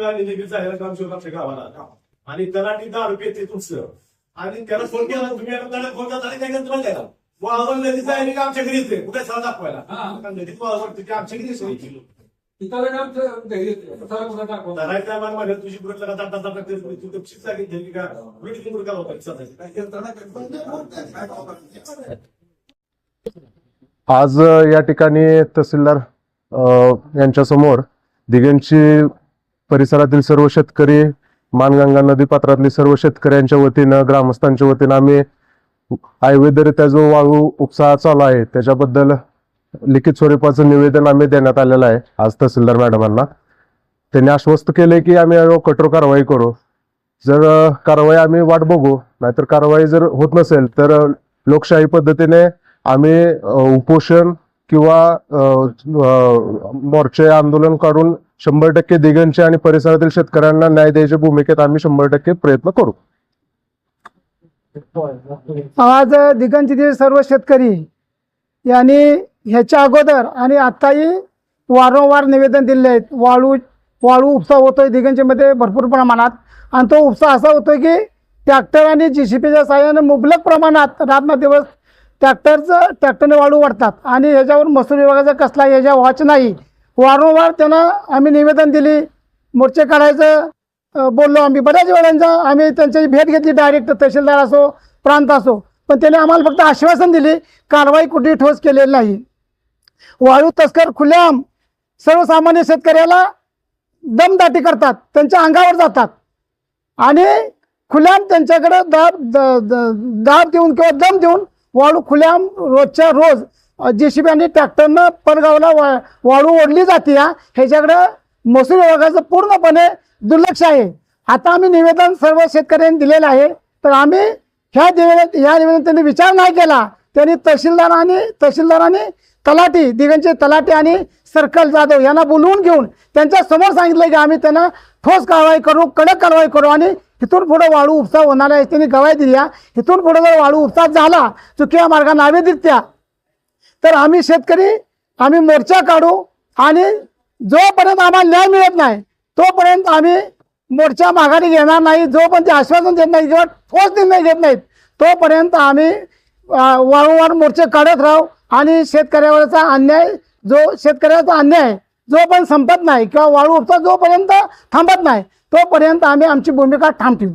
आणि निधी जाहीर ग्रामसेवकाच्या गावाला आणि तलाठी 10 रुपये ते तुमचं आणि त्याला फोन केला तुम्ही फोन केला आणि काय करत द्यायला वाळवण नदीचा आहे आमच्या घरीच आहे कुठे सर दाखवायला नदीत वाळवण तिथे आमच्या घरीच आहे तुझी आज या ठिकाणी तहसीलदार यांच्या समोर दिगंची परिसरातील सर्व शेतकरी मानगंगा नदी पात्रातली सर्व शेतकऱ्यांच्या वतीनं ग्रामस्थांच्या वतीनं आम्ही अवैधरित्या जो वाळू उपसा चालू आहे त्याच्याबद्दल लिखित स्वरूपाचं निवेदन आम्ही देण्यात आलेलं आहे आज तहसीलदार मॅडमांना. त्यांनी आश्वस्त केले की आम्ही कठोर कारवाई करू. जर कारवाई आम्ही वाट बघू, नाहीतर कारवाई जर होत नसेल तर लोकशाही पद्धतीने आम्ही उपोषण किंवा मोर्चे आंदोलन काढून 100% दिगंची आणि परिसरातील शेतकऱ्यांना न्याय द्यायच्या भूमिकेत आम्ही 100% प्रयत्न करू. आज दिगंजीतील सर्व शेतकरी यांनी ह्याच्या अगोदर आणि आताही वारंवार निवेदन दिले आहेत. वाळू उपसा होतोय दिगंजीमध्ये भरपूर प्रमाणात आणि तो उपसा असा होतोय की ट्रॅक्टर आणि JCBच्या साहाय्याने मुबलक प्रमाणात रात्रदिवस ट्रॅक्टरने वाळू वाढतात आणि ह्याच्यावर महसूल विभागाचा कसला ह्याच्या वाच नाही. वारंवार त्यांना आम्ही निवेदन दिली, मोर्चे काढायचं बोललो आम्ही बऱ्याच वेळांचा आम्ही त्यांची भेट घेतली डायरेक्ट तहसीलदार असो प्रांत असो, पण त्याने आम्हाला फक्त आश्वासन दिले, कारवाई कुठेही ठोस केलेली नाही. वाळू तस्कर खुलेआम सर्वसामान्य शेतकऱ्याला दमदाटी करतात, त्यांच्या अंगावर जातात आणि खुलेआम त्यांच्याकडे दाब देऊन किंवा दम देऊन वाळू खुलेआम रोजच्या रोज JCB आणि ट्रॅक्टरनं परगावला वाळू ओढली जाते. ह्याच्याकडं महसूल विभागाचं पूर्णपणे दुर्लक्ष आहे. आता आम्ही निवेदन सर्व शेतकऱ्यांनी दिलेलं आहे, तर आम्ही ह्या निवेदन त्यांनी विचार नाही केला. त्यांनी तहसीलदारांनी तलाठी दिगंचे तलाठी आणि सर्कल जाधव यांना बोलवून घेऊन त्यांच्या समोर सांगितलं की आम्ही त्यांना ठोस कारवाई करू, कडक कारवाई करू आणि इथून पुढे वाळू उपसा होणार आहे त्यांनी गवाही दिली. इथून पुढे जर वाळू उपसा झाला चुकीच्या मार्गाने अवैधरित्या तर आम्ही शेतकरी मोर्चा काढू आणि जोपर्यंत आम्हाला न्याय मिळत नाही तोपर्यंत आम्ही मोर्चा माघारी घेणार नाही. जोपर्यंत आश्वासन देत नाही किंवा ठोस निर्णय घेत नाहीत तोपर्यंत आम्ही वारंवार मोर्चे काढत राहू आणि शेतकऱ्यावरचा अन्याय जोपर्यंत संपत नाही किंवा वाळू उपसा जोपर्यंत थांबत नाही तोपर्यंत आम्ही आमची भूमिका ठाम ठेवू.